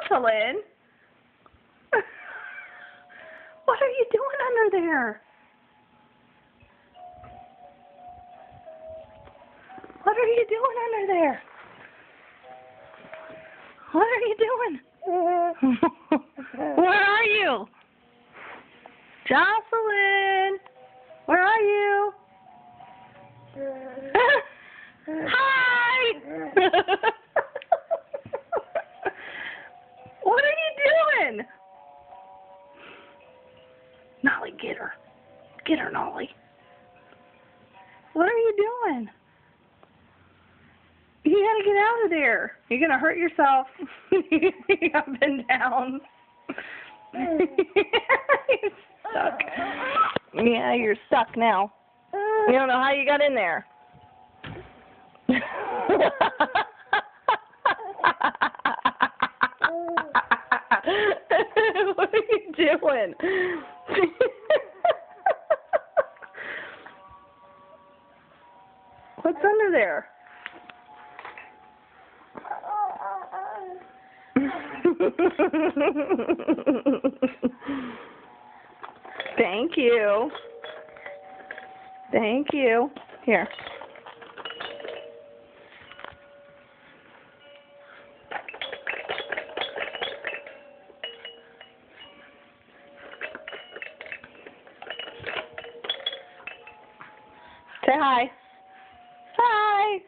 Jocelyn. What are you doing under there? What are you doing under there? What are you doing? Where are you? Jocelyn, where are you? Hi! What are you doing? Nolly, get her. Get her, Nolly. What are you doing? You gotta get out of there. You're gonna hurt yourself. Up and down. You're stuck. Yeah, you're stuck now. You don't know how you got in there. What are you doing? What's under there? Thank you. Thank you. Here. Say hi. Hi.